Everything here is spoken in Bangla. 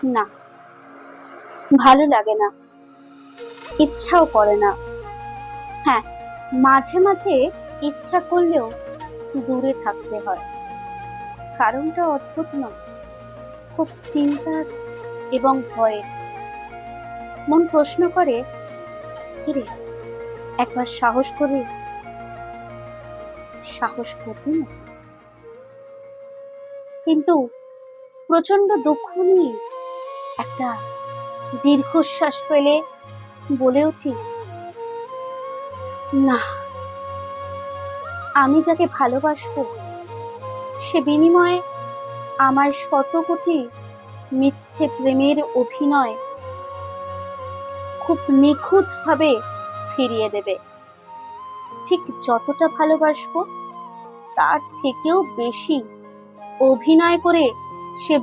না, ভালো লাগে না, ইচ্ছাও করে না। হ্যাঁ, মাঝে মাঝে ইচ্ছা করলেও দূরে থাকতে হয়। কারণটা অদ্ভুত নয়, খুব চিন্তার এবং ভয়ের। মন প্রশ্ন করে, কিরে, একবার সাহস করবি না? কিন্তু প্রচন্ড দুঃখ নিয়ে একটা দীর্ঘশ্বাস ফেলে বলে উঠি, না, আমি যাকে ভালোবাসবো সে বিনিময়ে আমার শত কোটি মিথ্যে প্রেমের অভিনয় খুব নিখুঁত ভাবে ফিরিয়ে দেবে। ঠিক যতটা ভালোবাসবো তার থেকেও বেশি অভিনয় করে সে